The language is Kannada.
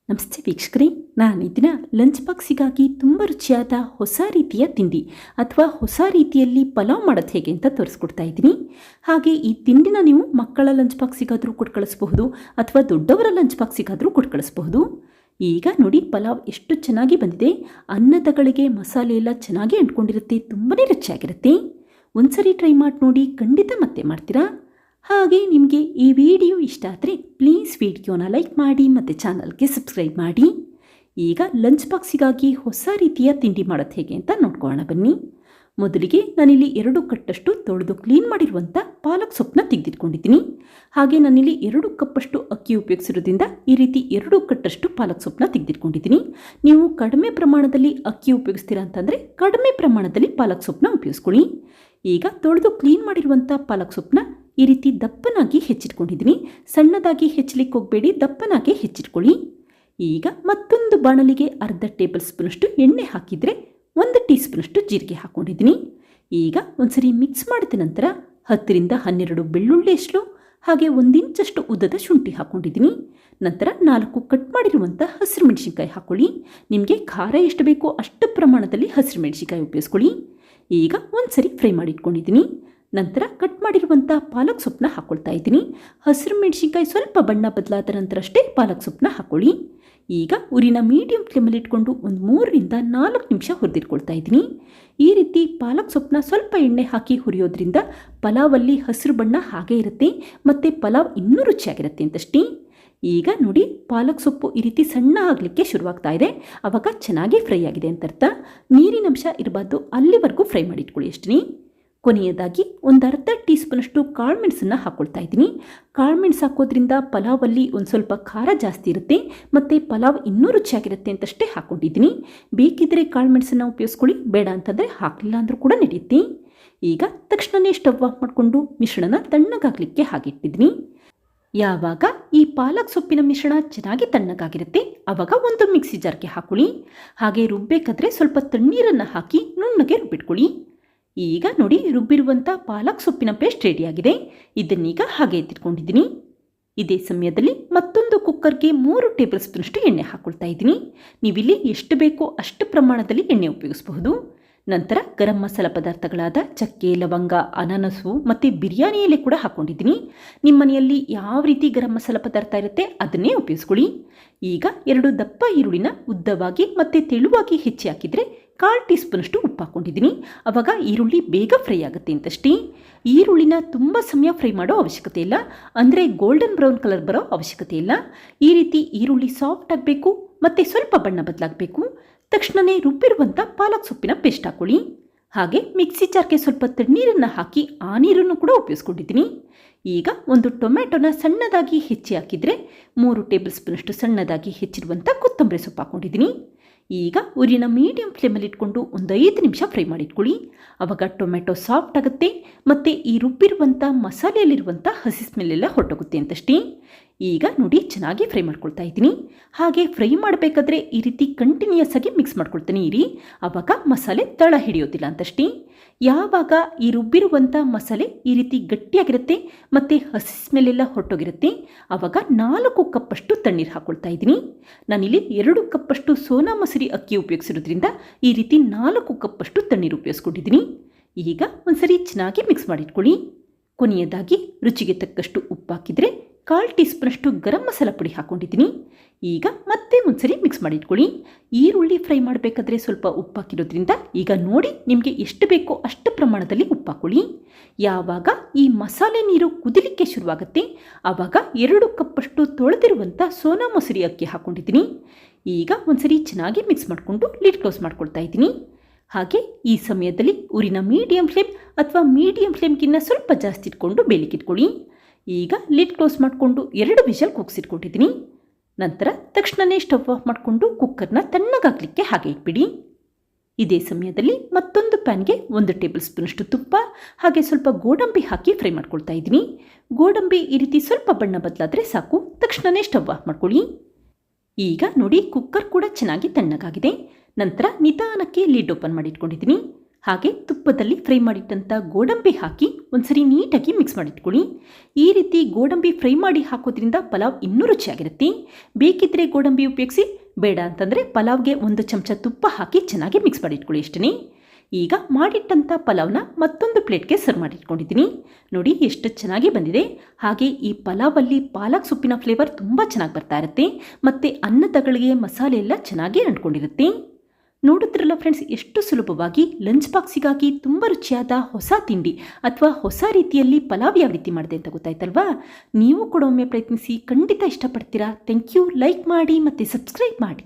ನಮಸ್ತೆ ವೀಕ್ಷಕರೇ, ನಾನು ಈ ದಿನ ಲಂಚ್ ಬಾಕ್ಸಿಗಾಗಿ ತುಂಬ ರುಚಿಯಾದ ಹೊಸ ರೀತಿಯ ತಿಂಡಿ ಅಥವಾ ಹೊಸ ರೀತಿಯಲ್ಲಿ ಪಲಾವ್ ಮಾಡೋದು ಹೇಗೆ ಅಂತ ತೋರಿಸ್ಕೊಡ್ತಾ ಇದ್ದೀನಿ. ಹಾಗೆ ಈ ತಿಂಡಿನ ನೀವು ಮಕ್ಕಳ ಲಂಚ್ ಬಾಕ್ಸಿಗಾದರೂ ಕೊಟ್ಟು ಕಳಿಸಬಹುದು ಅಥವಾ ದೊಡ್ಡವರ ಲಂಚ್ ಬಾಕ್ಸಿಗಾದರೂ ಕೊಟ್ಟು ಕಳಿಸಬಹುದು. ಈಗ ನೋಡಿ ಪಲಾವ್ ಎಷ್ಟು ಚೆನ್ನಾಗಿ ಬಂದಿದೆ. ಅನ್ನದಗಳಿಗೆ ಮಸಾಲೆ ಎಲ್ಲ ಚೆನ್ನಾಗಿ ಅಂಟ್ಕೊಂಡಿರುತ್ತೆ, ತುಂಬಾ ರುಚಿಯಾಗಿರುತ್ತೆ. ಒಂದ್ಸರಿ ಟ್ರೈ ಮಾಡಿ ನೋಡಿ, ಖಂಡಿತ ಮತ್ತೆ ಮಾಡ್ತೀರಾ. ಹಾಗೆ ನಿಮಗೆ ಈ ವಿಡಿಯೋ ಇಷ್ಟ ಆದರೆ ಪ್ಲೀಸ್ ವಿಡಿಯೋನ ಲೈಕ್ ಮಾಡಿ ಮತ್ತು ಚಾನಲ್ಗೆ ಸಬ್ಸ್ಕ್ರೈಬ್ ಮಾಡಿ. ಈಗ ಲಂಚ್ ಬಾಕ್ಸಿಗಾಗಿ ಹೊಸ ರೀತಿಯ ತಿಂಡಿ ಮಾಡೋದು ಹೇಗೆ ಅಂತ ನೋಡ್ಕೊಳ್ಳೋಣ ಬನ್ನಿ. ಮೊದಲಿಗೆ ನಾನಿಲ್ಲಿ 2 ಕಟ್ಟಷ್ಟು ತೊಳೆದು ಕ್ಲೀನ್ ಮಾಡಿರುವಂಥ ಪಾಲಕ್ ಸೊಪ್ಪನ್ನ ತೆಗೆದಿಟ್ಕೊಂಡಿದ್ದೀನಿ. ಹಾಗೆ ನಾನಿಲ್ಲಿ 2 ಕಪ್ಪಷ್ಟು ಅಕ್ಕಿ ಉಪಯೋಗಿಸಿರೋದ್ರಿಂದ ಈ ರೀತಿ 2 ಕಟ್ಟಷ್ಟು ಪಾಲಕ್ ಸೊಪ್ಪನ್ನ ತೆಗೆದಿಟ್ಕೊಂಡಿದ್ದೀನಿ. ನೀವು ಕಡಿಮೆ ಪ್ರಮಾಣದಲ್ಲಿ ಅಕ್ಕಿ ಉಪಯೋಗಿಸ್ತೀರಾ ಅಂತಂದರೆ ಕಡಿಮೆ ಪ್ರಮಾಣದಲ್ಲಿ ಪಾಲಕ್ ಸೊಪ್ಪನ್ನ ಉಪಯೋಗಿಸ್ಕೊಳ್ಳಿ. ಈಗ ತೊಳೆದು ಕ್ಲೀನ್ ಮಾಡಿರುವಂಥ ಪಾಲಕ್ ಸೊಪ್ಪನ್ನ ಈ ರೀತಿ ದಪ್ಪನಾಗಿ ಹೆಚ್ಚಿಟ್ಕೊಂಡಿದ್ದೀನಿ. ಸಣ್ಣದಾಗಿ ಹೆಚ್ಚಲಿಕ್ಕೆ ಹೋಗಬೇಡಿ, ದಪ್ಪನಾಗಿ ಹೆಚ್ಚಿಟ್ಕೊಳ್ಳಿ. ಈಗ ಮತ್ತೊಂದು ಬಾಣಲಿಗೆ ಅರ್ಧ ಟೇಬಲ್ ಸ್ಪೂನಷ್ಟು ಎಣ್ಣೆ ಹಾಕಿದರೆ 1 ಟೀ ಸ್ಪೂನಷ್ಟು ಜೀರಿಗೆ ಹಾಕ್ಕೊಂಡಿದ್ದೀನಿ. ಈಗ ಒಂದ್ಸರಿ ಮಿಕ್ಸ್ ಮಾಡಿದ ನಂತರ 10 ರಿಂದ 12 ಬೆಳ್ಳುಳ್ಳಿ ಎಸ್ಲು ಹಾಗೆ 1 ಇಂಚಷ್ಟು ಉದ್ದದ ಶುಂಠಿ ಹಾಕ್ಕೊಂಡಿದ್ದೀನಿ. ನಂತರ 4 ಕಟ್ ಮಾಡಿರುವಂಥ ಹಸಿರು ಮೆಣಸಿನ್ಕಾಯಿ ಹಾಕ್ಕೊಳ್ಳಿ. ನಿಮಗೆ ಖಾರ ಎಷ್ಟು ಬೇಕೋ ಅಷ್ಟು ಪ್ರಮಾಣದಲ್ಲಿ ಹಸಿರು ಮೆಣಸಿನ್ಕಾಯಿ ಉಪಯೋಗಿಸ್ಕೊಳ್ಳಿ. ಈಗ ಒಂದ್ಸರಿ ಫ್ರೈ ಮಾಡಿಟ್ಕೊಂಡಿದ್ದೀನಿ. ನಂತರ ಕಟ್ ಮಾಡಿರುವಂಥ ಪಾಲಕ್ ಸೊಪ್ಪನ್ನ ಹಾಕ್ಕೊಳ್ತಾ ಇದ್ದೀನಿ. ಹಸಿರು ಮೆಣಸಿನ್ಕಾಯಿ ಸ್ವಲ್ಪ ಬಣ್ಣ ಬದಲಾದ ನಂತರ ಅಷ್ಟೇ ಪಾಲಕ್ ಸೊಪ್ಪನ್ನ ಹಾಕ್ಕೊಳ್ಳಿ. ಈಗ ಉರಿನ ಮೀಡಿಯಂ ಫ್ಲೇಮಲ್ಲಿ ಇಟ್ಕೊಂಡು ಒಂದು 3 ರಿಂದ 4 ನಿಮಿಷ ಹುರಿದಿಟ್ಕೊಳ್ತಾ ಇದ್ದೀನಿ. ಈ ರೀತಿ ಪಾಲಕ್ ಸೊಪ್ಪನ್ನ ಸ್ವಲ್ಪ ಎಣ್ಣೆ ಹಾಕಿ ಹುರಿಯೋದ್ರಿಂದ ಪಲಾವಲ್ಲಿ ಹಸಿರು ಬಣ್ಣ ಹಾಗೇ ಇರುತ್ತೆ ಮತ್ತು ಪಲಾವ್ ಇನ್ನೂ ರುಚಿಯಾಗಿರುತ್ತೆ ಅಂತಷ್ಟೇ. ಈಗ ನೋಡಿ, ಪಾಲಕ್ ಸೊಪ್ಪು ಈ ರೀತಿ ಸಣ್ಣ ಆಗಲಿಕ್ಕೆ ಶುರುವಾಗ್ತಾ ಇದೆ. ಆವಾಗ ಚೆನ್ನಾಗಿ ಫ್ರೈ ಆಗಿದೆ ಅಂತ ಅರ್ಥ. ನೀರಿನಂಶ ಇರಬಾರ್ದು, ಅಲ್ಲಿವರೆಗೂ ಫ್ರೈ ಮಾಡಿಟ್ಕೊಳ್ಳಿ ಅಷ್ಟೇ. ಕೊನೆಯದಾಗಿ ಒಂದು ಅರ್ಧ ಟೀ ಸ್ಪೂನಷ್ಟು ಕಾಳುಮೆಣಸನ್ನು ಹಾಕ್ಕೊಳ್ತಾ ಇದ್ದೀನಿ. ಕಾಳುಮೆಣಸು ಹಾಕೋದ್ರಿಂದ ಪಲಾವಲ್ಲಿ ಒಂದು ಸ್ವಲ್ಪ ಖಾರ ಜಾಸ್ತಿ ಇರುತ್ತೆ ಮತ್ತು ಪಲಾವ್ ಇನ್ನೂ ರುಚಿಯಾಗಿರುತ್ತೆ ಅಂತಷ್ಟೇ ಹಾಕ್ಕೊಂಡಿದ್ದೀನಿ. ಬೇಕಿದ್ದರೆ ಕಾಳುಮೆಣಸನ್ನು ಉಪಯೋಗಿಸ್ಕೊಳ್ಳಿ, ಬೇಡ ಅಂತಂದರೆ ಹಾಕಲಿಲ್ಲ ಅಂದರೂ ಕೂಡ ನಡೆಯುತ್ತೆ. ಈಗ ತಕ್ಷಣವೇ ಸ್ಟವ್ ಆಫ್ ಮಾಡಿಕೊಂಡು ಮಿಶ್ರಣನ ತಣ್ಣಗಾಗಲಿಕ್ಕೆ ಹಾಗಿಟ್ಟಿದ್ದೀನಿ. ಯಾವಾಗ ಈ ಪಾಲಕ್ ಸೊಪ್ಪಿನ ಮಿಶ್ರಣ ಚೆನ್ನಾಗಿ ತಣ್ಣಗಾಗಿರುತ್ತೆ ಆವಾಗ ಒಂದು ಮಿಕ್ಸಿ ಜಾರ್ಗೆ ಹಾಕ್ಕೊಳ್ಳಿ. ಹಾಗೆ ರುಬ್ಬೇಕಾದ್ರೆ ಸ್ವಲ್ಪ ತಣ್ಣೀರನ್ನು ಹಾಕಿ ನುಣ್ಣಗೆ ರುಬ್ಬಿಟ್ಕೊಳ್ಳಿ. ಈಗ ನೋಡಿ, ರುಬ್ಬಿರುವಂಥ ಪಾಲಕ್ ಸೊಪ್ಪಿನ ಪೇಸ್ಟ್ ರೆಡಿಯಾಗಿದೆ. ಇದನ್ನೀಗ ಹಾಗೆ ಎತ್ತಿಟ್ಕೊಂಡಿದ್ದೀನಿ. ಇದೇ ಸಮಯದಲ್ಲಿ ಮತ್ತೊಂದು ಕುಕ್ಕರ್ಗೆ 3 ಟೇಬಲ್ ಸ್ಪೂನಷ್ಟು ಎಣ್ಣೆ ಹಾಕ್ಕೊಳ್ತಾ ಇದ್ದೀನಿ. ನೀವಿಲ್ಲಿ ಎಷ್ಟು ಬೇಕೋ ಅಷ್ಟು ಪ್ರಮಾಣದಲ್ಲಿ ಎಣ್ಣೆ ಉಪಯೋಗಿಸಬಹುದು. ನಂತರ ಗರಂ ಮಸಾಲ ಪದಾರ್ಥಗಳಾದ ಚಕ್ಕೆ, ಲವಂಗ, ಅನಾನಸು ಮತ್ತು ಬಿರಿಯಾನಿ ಎಲೆ ಕೂಡ ಹಾಕ್ಕೊಂಡಿದ್ದೀನಿ. ನಿಮ್ಮ ಮನೆಯಲ್ಲಿ ಯಾವ ರೀತಿ ಗರಂ ಮಸಾಲ ಪದಾರ್ಥ ಇರುತ್ತೆ ಅದನ್ನೇ ಉಪಯೋಗಿಸ್ಕೊಳ್ಳಿ. ಈಗ 2 ದಪ್ಪ ಈರುಳ್ಳಿನ ಉದ್ದವಾಗಿ ಮತ್ತು ತೆಳುವಾಗಿ ಹೆಚ್ಚಿ ಹಾಕಿದರೆ 1/4 ಟೀ ಸ್ಪೂನಷ್ಟು ಉಪ್ಪು ಹಾಕ್ಕೊಂಡಿದ್ದೀನಿ. ಆವಾಗ ಈರುಳ್ಳಿ ಬೇಗ ಫ್ರೈ ಆಗುತ್ತೆ ಅಂತಷ್ಟೇ. ಈರುಳ್ಳಿನ ತುಂಬ ಸಮಯ ಫ್ರೈ ಮಾಡೋ ಅವಶ್ಯಕತೆ ಇಲ್ಲ, ಅಂದರೆ ಗೋಲ್ಡನ್ ಬ್ರೌನ್ ಕಲರ್ ಬರೋ ಅವಶ್ಯಕತೆ ಇಲ್ಲ. ಈ ರೀತಿ ಈರುಳ್ಳಿ ಸಾಫ್ಟ್ ಆಗಬೇಕು ಮತ್ತು ಸ್ವಲ್ಪ ಬಣ್ಣ ಬದಲಾಗಬೇಕು. ತಕ್ಷಣವೇ ರುಬ್ಬಿರುವಂಥ ಪಾಲಕ್ ಸೊಪ್ಪಿನ ಪೇಸ್ಟ್ ಹಾಕ್ಕೊಳ್ಳಿ. ಹಾಗೆ ಮಿಕ್ಸಿ ಜಾರ್ಗೆ ಸ್ವಲ್ಪ ತಣ್ಣೀರನ್ನು ಹಾಕಿ ಆ ನೀರನ್ನು ಕೂಡ ಉಪಯೋಗಿಸ್ಕೊಂಡಿದ್ದೀನಿ. ಈಗ ಒಂದು ಟೊಮೆಟೊನ ಸಣ್ಣದಾಗಿ ಹೆಚ್ಚಿ ಹಾಕಿದರೆ 3 ಟೇಬಲ್ ಸ್ಪೂನಷ್ಟು ಸಣ್ಣದಾಗಿ ಹೆಚ್ಚಿರುವಂಥ ಕೊತ್ತಂಬರಿ ಸೊಪ್ಪು ಹಾಕ್ಕೊಂಡಿದ್ದೀನಿ. ಈಗ ಉರಿನ ಮೀಡಿಯಂ ಫ್ಲೇಮಲ್ಲಿ ಇಟ್ಕೊಂಡು ಒಂದು 5 ನಿಮಿಷ ಫ್ರೈ ಮಾಡಿಟ್ಕೊಳ್ಳಿ. ಆವಾಗ ಟೊಮೆಟೊ ಸಾಫ್ಟ್ ಆಗುತ್ತೆ ಮತ್ತು ಈ ರುಬ್ಬಿರುವಂಥ ಮಸಾಲೆಯಲ್ಲಿರುವಂಥ ಹಸಿ ಸ್ಮೆಲ್ಲೆಲ್ಲ ಹೊರಟೋಗುತ್ತೆ ಅಂತಷ್ಟೇ. ಈಗ ನೋಡಿ, ಚೆನ್ನಾಗಿ ಫ್ರೈ ಮಾಡ್ಕೊಳ್ತಾ ಇದ್ದೀನಿ. ಹಾಗೆ ಫ್ರೈ ಮಾಡಬೇಕಾದ್ರೆ ಈ ರೀತಿ ಕಂಟಿನ್ಯೂಯಸ್ ಆಗಿ ಮಿಕ್ಸ್ ಮಾಡ್ಕೊಳ್ತಾನೆ ಇರಿ, ಆವಾಗ ಮಸಾಲೆ ತಳ ಹಿಡಿಯೋದಿಲ್ಲ ಅಂತಷ್ಟೇ. ಯಾವಾಗ ಈ ರುಬ್ಬಿರುವಂಥ ಮಸಾಲೆ ಈ ರೀತಿ ಗಟ್ಟಿಯಾಗಿರುತ್ತೆ ಮತ್ತು ಹಸಿ ಸ್ಮೆಲ್ಲೆಲ್ಲ ಹೊರಟೋಗಿರುತ್ತೆ ಆವಾಗ 4 ಕಪ್ಪಷ್ಟು ತಣ್ಣೀರು ಹಾಕ್ಕೊಳ್ತಾ ಇದ್ದೀನಿ. ನಾನಿಲ್ಲಿ 2 ಕಪ್ಪಷ್ಟು ಸೋನಾ ಮಸೂರಿ ಅಕ್ಕಿ ಉಪಯೋಗಿಸಿರೋದ್ರಿಂದ ಈ ರೀತಿ 4 ಕಪ್ಪಷ್ಟು ತಣ್ಣೀರು ಉಪಯೋಗಿಸ್ಕೊಂಡಿದ್ದೀನಿ. ಈಗ ಒಂದ್ಸರಿ ಚೆನ್ನಾಗಿ ಮಿಕ್ಸ್ ಮಾಡಿಟ್ಕೊಳ್ಳಿ. ಕೊನೆಯದಾಗಿ ರುಚಿಗೆ ತಕ್ಕಷ್ಟು ಉಪ್ಪು ಹಾಕಿದರೆ 1/4 ಟೀ ಸ್ಪೂನಷ್ಟು ಗರಂ ಮಸಾಲ ಪುಡಿ ಹಾಕ್ಕೊಂಡಿದ್ದೀನಿ. ಈಗ ಮತ್ತೆ ಒಂದ್ಸರಿ ಮಿಕ್ಸ್ ಮಾಡಿಟ್ಕೊಳ್ಳಿ. ಈರುಳ್ಳಿ ಫ್ರೈ ಮಾಡಬೇಕಾದ್ರೆ ಸ್ವಲ್ಪ ಉಪ್ಪು ಹಾಕಿರೋದ್ರಿಂದ ಈಗ ನೋಡಿ, ನಿಮಗೆ ಎಷ್ಟು ಬೇಕೋ ಅಷ್ಟು ಪ್ರಮಾಣದಲ್ಲಿ ಉಪ್ಪು ಹಾಕ್ಕೊಳ್ಳಿ. ಯಾವಾಗ ಈ ಮಸಾಲೆ ನೀರು ಕುದಿಲಿಕ್ಕೆ ಶುರುವಾಗುತ್ತೆ ಆವಾಗ 2 ಕಪ್ಪಷ್ಟು ತೊಳೆದಿರುವಂಥ ಸೋನಾ ಮಸೂರಿ ಅಕ್ಕಿ ಹಾಕ್ಕೊಂಡಿದ್ದೀನಿ. ಈಗ ಒಂದ್ಸರಿ ಚೆನ್ನಾಗಿ ಮಿಕ್ಸ್ ಮಾಡಿಕೊಂಡು ಲಿಡ್ ಕ್ಲೋಸ್ ಮಾಡ್ಕೊಳ್ತಾ ಇದ್ದೀನಿ. ಹಾಗೆ ಈ ಸಮಯದಲ್ಲಿ ಉರಿನ ಮೀಡಿಯಂ ಫ್ಲೇಮ್ ಅಥವಾ ಮೀಡಿಯಂ ಫ್ಲೇಮ್ಗಿನ್ನ ಸ್ವಲ್ಪ ಜಾಸ್ತಿ ಇಟ್ಕೊಂಡು ಬೇಲಿಕ್ಕಿಟ್ಕೊಳ್ಳಿ. ಈಗ ಲಿಡ್ ಕ್ಲೋಸ್ ಮಾಡಿಕೊಂಡು 2 ವಿಷಲ್ ಕೂಗಿಸಿಟ್ಕೊಂಡಿದ್ದೀನಿ. ನಂತರ ತಕ್ಷಣವೇ ಸ್ಟವ್ ಆಫ್ ಮಾಡಿಕೊಂಡು ಕುಕ್ಕರ್ನ ತಣ್ಣಗಾಗಲಿಕ್ಕೆ ಹಾಗೆ ಇಟ್ಬಿಡಿ. ಇದೇ ಸಮಯದಲ್ಲಿ ಮತ್ತೊಂದು ಪ್ಯಾನ್ಗೆ 1 ಟೇಬಲ್ ಸ್ಪೂನಷ್ಟು ತುಪ್ಪ ಹಾಗೆ ಸ್ವಲ್ಪ ಗೋಡಂಬಿ ಹಾಕಿ ಫ್ರೈ ಮಾಡ್ಕೊಳ್ತಾ ಇದ್ದೀನಿ. ಗೋಡಂಬಿ ಈ ರೀತಿ ಸ್ವಲ್ಪ ಬಣ್ಣ ಬದಲಾದರೆ ಸಾಕು, ತಕ್ಷಣವೇ ಸ್ಟವ್ ಆಫ್ ಮಾಡ್ಕೊಳ್ಳಿ. ಈಗ ನೋಡಿ, ಕುಕ್ಕರ್ ಕೂಡ ಚೆನ್ನಾಗಿ ತಣ್ಣಗಾಗಿದೆ. ನಂತರ ನಿಧಾನಕ್ಕೆ ಲಿಡ್ ಓಪನ್ ಮಾಡಿ ಇಟ್ಕೊಂಡಿದ್ದೀನಿ. ಹಾಗೆ ತುಪ್ಪದಲ್ಲಿ ಫ್ರೈ ಮಾಡಿಟ್ಟಂಥ ಗೋಡಂಬಿ ಹಾಕಿ ಒಂದ್ಸರಿ ನೀಟಾಗಿ ಮಿಕ್ಸ್ ಮಾಡಿಟ್ಕೊಳ್ಳಿ. ಈ ರೀತಿ ಗೋಡಂಬಿ ಫ್ರೈ ಮಾಡಿ ಹಾಕೋದ್ರಿಂದ ಪಲಾವ್ ಇನ್ನೂ ರುಚಿಯಾಗಿರುತ್ತೆ. ಬೇಕಿದ್ದರೆ ಗೋಡಂಬಿ ಉಪಯೋಗಿಸಿ, ಬೇಡ ಅಂತಂದರೆ ಪಲಾವ್ಗೆ 1 ಚಮಚ ತುಪ್ಪ ಹಾಕಿ ಚೆನ್ನಾಗಿ ಮಿಕ್ಸ್ ಮಾಡಿಟ್ಕೊಳ್ಳಿ ಅಷ್ಟೇ. ಈಗ ಮಾಡಿಟ್ಟಂಥ ಪಲಾವ್ನ ಮತ್ತೊಂದು ಪ್ಲೇಟ್ಗೆ ಸರ್ವ್ ಮಾಡಿಟ್ಕೊಂಡಿದ್ದೀನಿ. ನೋಡಿ ಎಷ್ಟು ಚೆನ್ನಾಗಿ ಬಂದಿದೆ. ಹಾಗೆ ಈ ಪಲಾವಲ್ಲಿ ಪಾಲಕ್ ಸೊಪ್ಪಿನ ಫ್ಲೇವರ್ ತುಂಬ ಚೆನ್ನಾಗಿ ಬರ್ತಾ ಇರುತ್ತೆ ಮತ್ತು ಅನ್ನದಗಳಿಗೆ ಮಸಾಲೆ ಎಲ್ಲ ಚೆನ್ನಾಗಿ ಅಂಟ್ಕೊಂಡಿರುತ್ತೆ. ನೋಡುತ್ತಿರಲ್ಲ ಫ್ರೆಂಡ್ಸ್, ಎಷ್ಟು ಸುಲಭವಾಗಿ ಲಂಚ್ ಬಾಕ್ಸಿಗಾಗಿ ತುಂಬ ರುಚಿಯಾದ ಹೊಸ ತಿಂಡಿ ಅಥವಾ ಹೊಸ ರೀತಿಯಲ್ಲಿ ಪಲಾವ್ ಯಾವ ರೀತಿ ಮಾಡಿದೆ ಅಂತ ಗೊತ್ತಾಯ್ತಲ್ವಾ? ನೀವು ಕೂಡ ಒಮ್ಮೆ ಪ್ರಯತ್ನಿಸಿ, ಖಂಡಿತ ಇಷ್ಟಪಡ್ತೀರಾ. Thank you. ಲೈಕ್ ಮಾಡಿ ಮತ್ತು ಸಬ್ಸ್ಕ್ರೈಬ್ ಮಾಡಿ.